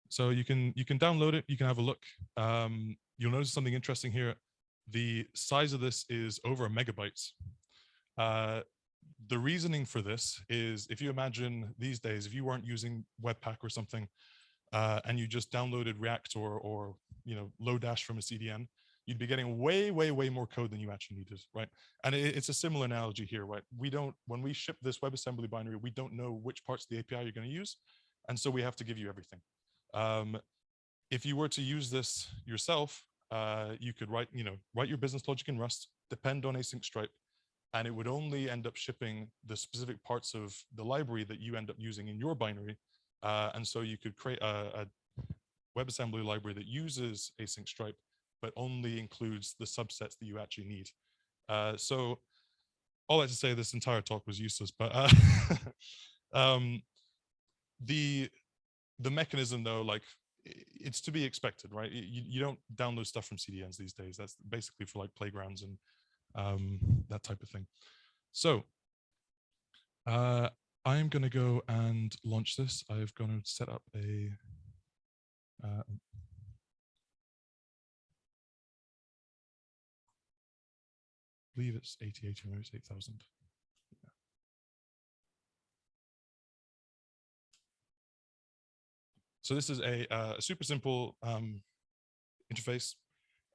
So you can download it. You can have a look. You'll notice something interesting here. The size of this is over 1 megabyte. The reasoning for this is, if you imagine these days, if you weren't using Webpack or something, and you just downloaded React or Lodash from a CDN, you'd be getting way, way, way more code than you actually needed, right? And it's a similar analogy here, right? When we ship this WebAssembly binary, we don't know which parts of the API you're going to use. And so we have to give you everything. If you were to use this yourself, you could write your business logic in Rust, depend on async stripe, and it would only end up shipping the specific parts of the library that you end up using in your binary. And so you could create a WebAssembly library that uses async stripe, but only includes the subsets that you actually need. So all I have to say, this entire talk was useless, but the mechanism though, like, it's to be expected, right? You don't download stuff from CDNs these days. That's basically for like playgrounds and that type of thing. So I'm going to go and launch this. I've going to set up a I believe it's 8080 or it's 8000. Yeah. So this is a super simple interface.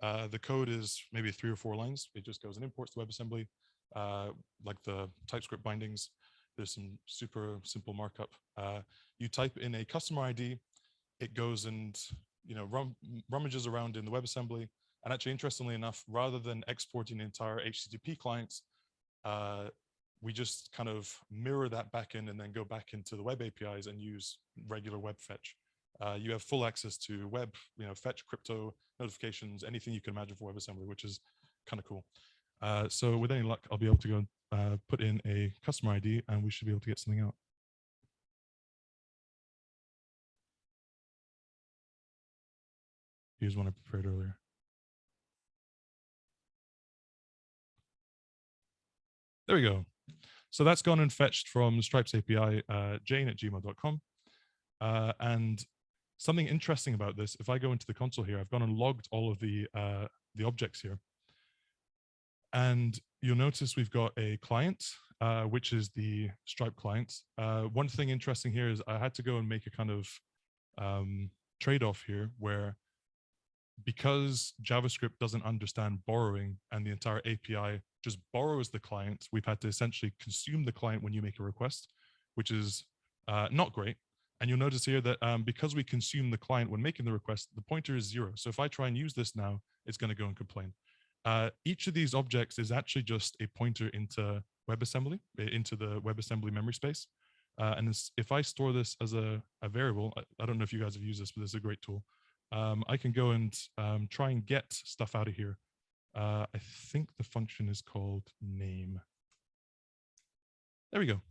The code is maybe 3 or 4 lines. It just goes and imports the WebAssembly, like the TypeScript bindings. There's some super simple markup. You type in a customer ID. It goes and rummages around in the WebAssembly. And actually, interestingly enough, rather than exporting the entire HTTP clients, we just kind of mirror that backend and then go back into the web APIs and use regular web fetch. You have full access to web, fetch, crypto, notifications, anything you can imagine for WebAssembly, which is kind of cool. So with any luck, I'll be able to go put in a customer ID and we should be able to get something out. Here's one I prepared earlier. There we go. So that's gone and fetched from Stripe's API, jane@gmail.com. And something interesting about this, if I go into the console here, I've gone and logged all of the objects here. And you'll notice we've got a client, which is the Stripe client. One thing interesting here is I had to go and make a kind of trade-off here where, because JavaScript doesn't understand borrowing and the entire API just borrows the client, we've had to essentially consume the client when you make a request, which is not great. And you'll notice here that because we consume the client when making the request, the pointer is 0. So if I try and use this now, it's going to go and complain. Each of these objects is actually just a pointer into WebAssembly, into the WebAssembly memory space. And if I store this as a variable, I don't know if you guys have used this, but this is a great tool. I can go and try and get stuff out of here. I think the function is called name. There we go.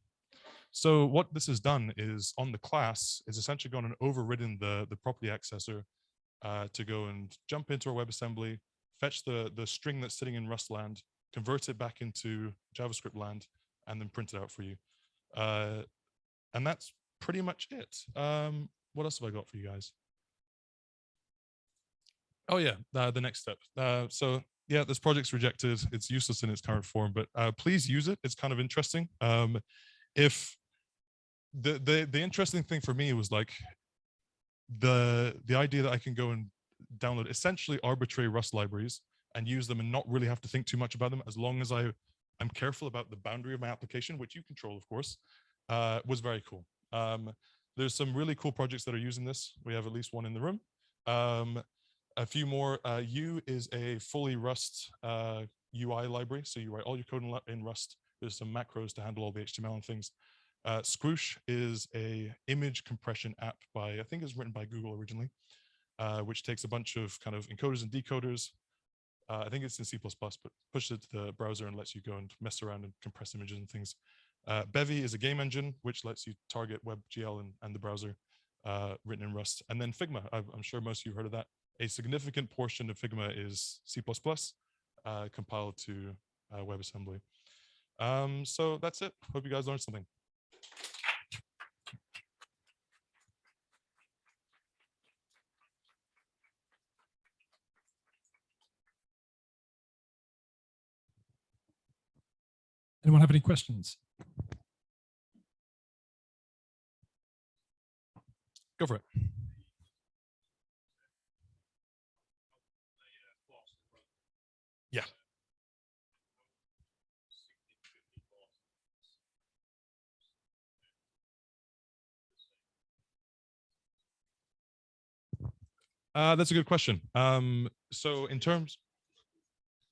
So what this has done is on the class is essentially gone and overridden the property accessor to go and jump into our WebAssembly, fetch the string that's sitting in Rust land, convert it back into JavaScript land, and then print it out for you. And that's pretty much it. What else have I got for you guys? Oh yeah, the next step. So yeah, this project's rejected. It's useless in its current form, but please use it. It's kind of interesting. If the interesting thing for me was like the idea that I can go and download essentially arbitrary Rust libraries and use them and not really have to think too much about them, as long as I'm careful about the boundary of my application, which you control, of course, was very cool. There's some really cool projects that are using this. We have at least one in the room. A few more. U is a fully Rust UI library. So you write all your code in Rust. There's some macros to handle all the HTML and things. Scroosh is a image compression app I think it was written by Google originally, which takes a bunch of kind of encoders and decoders. I think it's in C++, but pushes it to the browser and lets you go and mess around and compress images and things. Bevy is a game engine, which lets you target WebGL and the browser, written in Rust. And then Figma, I'm sure most of you have heard of that. A significant portion of Figma is C++, compiled to WebAssembly. So that's it. Hope you guys learned something. Anyone have any questions? Go for it. That's a good question. So in terms,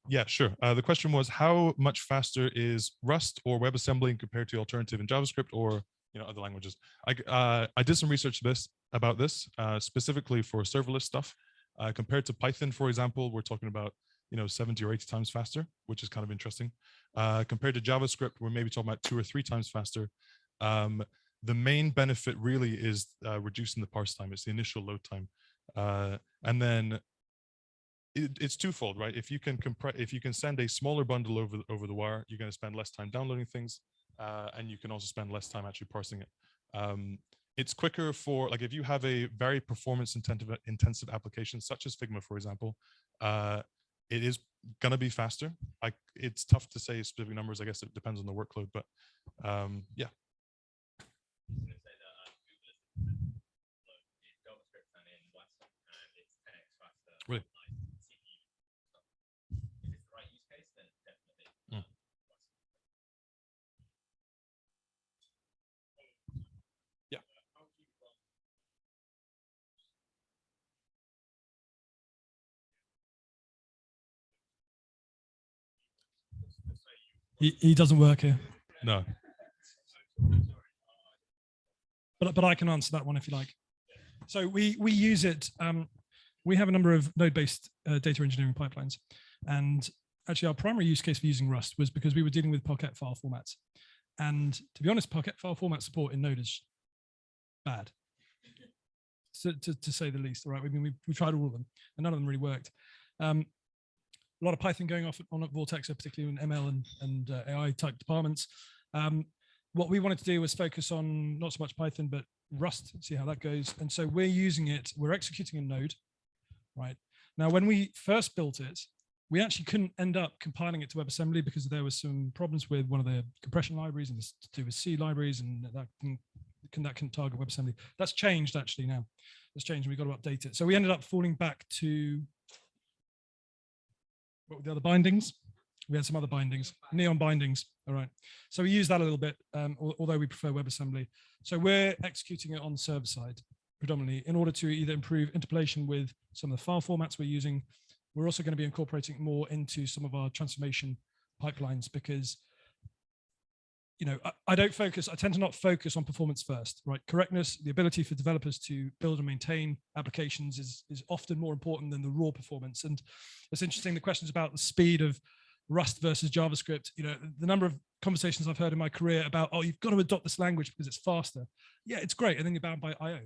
yeah, sure. The question was how much faster is Rust or WebAssembly compared to alternative in JavaScript or other languages? I did some research about this specifically for serverless stuff. Compared to Python, for example, we're talking about 70 or 80 times faster, which is kind of interesting. Compared to JavaScript, we're maybe talking about 2 or 3 times faster. The main benefit really is reducing the parse time. It's the initial load time. And then it's twofold, right? If you can send a smaller bundle over the wire, you're going to spend less time downloading things, and you can also spend less time actually parsing it. It's quicker for, like, if you have a very performance intensive application such as Figma, for example, it is going to be faster. It's tough to say specific numbers. I guess it depends on the workload, but yeah. Really? Yeah. He doesn't work here. No. But I can answer that one if you like. So we use it. We have a number of node-based data engineering pipelines, and actually our primary use case for using Rust was because we were dealing with Parquet file formats. And to be honest, Parquet file format support in Node is bad, to say the least. Right? I mean, we tried all of them, and none of them really worked. A lot of Python going off on at Vortex, particularly in ML and AI type departments. What we wanted to do was focus on not so much Python, but Rust, see how that goes. And so we're using it, we're executing in Node, right? Now, when we first built it, we actually couldn't end up compiling it to WebAssembly because there was some problems with one of the compression libraries, and it's to do with C libraries, and that can target WebAssembly. That's changed actually now. That's changed, and we've got to update it. So we ended up falling back to, what were the other bindings? We had some other bindings, neon bindings. All right. So we use that a little bit, although we prefer WebAssembly. So we're executing it on the server side predominantly in order to either improve interpolation with some of the file formats we're using. We're also going to be incorporating more into some of our transformation pipelines because, I tend to not focus on performance first, right? Correctness, the ability for developers to build and maintain applications is often more important than the raw performance. And it's interesting, the questions about the speed of Rust versus JavaScript, the number of conversations I've heard in my career about, oh, you've got to adopt this language because it's faster. Yeah, it's great. And then you're bound by IO,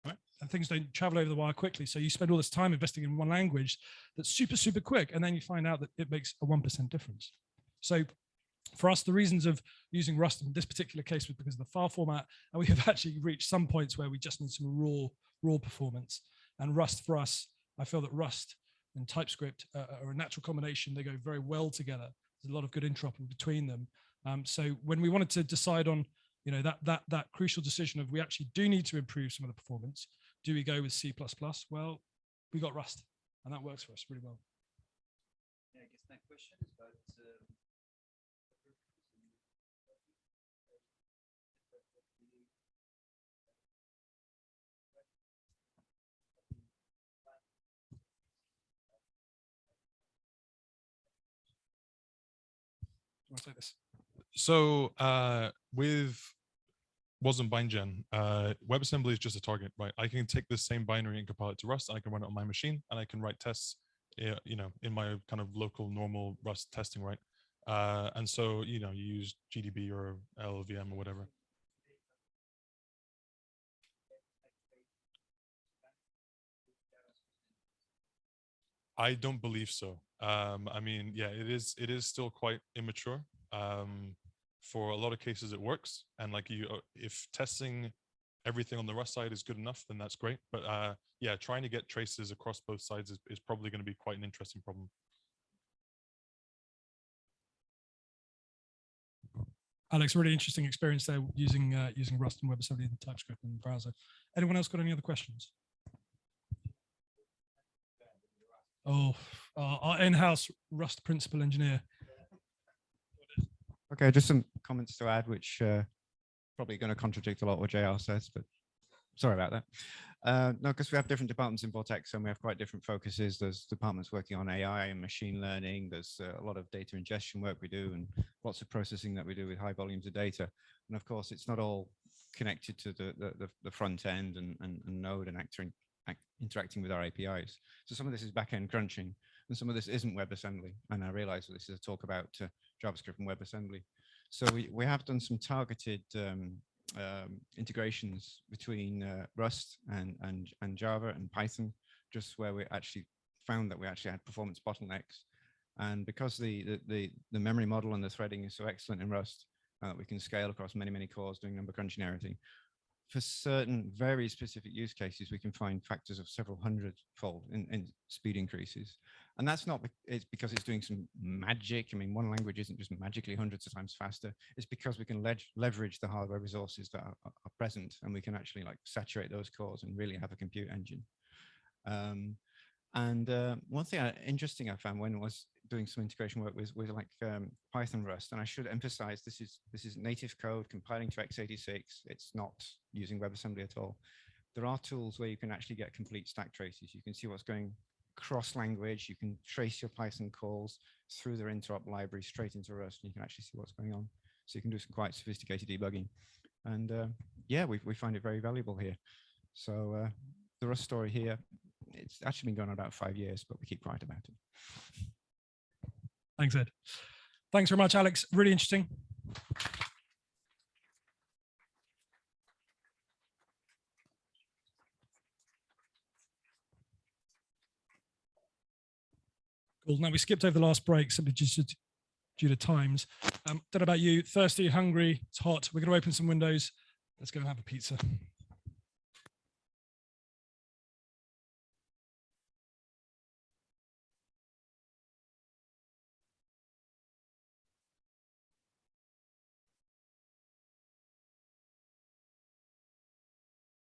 right? And things don't travel over the wire quickly. So you spend all this time investing in one language that's super, super quick. And then you find out that it makes a 1% difference. So for us, the reasons of using Rust in this particular case was because of the file format. And we have actually reached some points where we just need some raw performance. And Rust for us, I feel that Rust and TypeScript are a natural combination. They go very well together. There's a lot of good interoperability between them. So when we wanted to decide on, that crucial decision of we actually do need to improve some of the performance, do we go with C++? Well, we got Rust, and that works for us really well. Yeah, I guess my question is about I say this. So with wasn't BindGen, WebAssembly is just a target, right? I can take this same binary and compile it to Rust, and I can run it on my machine, and I can write tests, in my kind of local normal Rust testing, right? And so, you use GDB or LLVM or whatever. I don't believe so. I mean, yeah, it is still quite immature. For a lot of cases, it works, and like if testing everything on the Rust side is good enough, then that's great. But yeah, trying to get traces across both sides is probably going to be quite an interesting problem. Alex, really interesting experience there using Rust and WebAssembly and TypeScript in the browser. Anyone else got any other questions? Oh, our in-house Rust principal engineer. okay, just some comments to add, which probably going to contradict a lot what JR says, but Sorry about that. No, because we have different departments in Vortex and we have quite different focuses. There's departments working on AI and machine learning. There's a lot of data ingestion work we do and lots of processing that we do with high volumes of data. And of course, it's not all connected to the front end and Node and interacting with our APIs. So some of this is back-end crunching and some of this isn't WebAssembly. And I realize that this is a talk about JavaScript and WebAssembly. So we have done some targeted integrations between Rust and Java and Python, just where we actually found that we actually had performance bottlenecks. And because the memory model and the threading is so excellent in Rust, we can scale across many cores doing number crunching and everything. For certain very specific use cases, we can find factors of several hundred-fold in speed increases. And that's not, it's because it's doing some magic. I mean, one language isn't just magically hundreds of times faster. It's because we can leverage the hardware resources that are present, and we can actually like saturate those cores and really have a compute engine. One thing interesting I found when I was doing some integration work with like Python Rust, and I should emphasize this is native code compiling to x86. It's not using WebAssembly at all. There are tools where you can actually get complete stack traces. You can see what's going cross language. You can trace your Python calls through their interop library straight into Rust, and you can actually see what's going on. So you can do some quite sophisticated debugging. And yeah, we find it very valuable here. So the Rust story here, it's actually been going on about 5 years, but we keep quiet about it. Thanks, Ed. Thanks very much, Alex. Really interesting. Cool. Now we skipped over the last break simply just due to times. Don't know about you, thirsty, hungry, it's hot. We're going to open some windows. Let's go and have a pizza.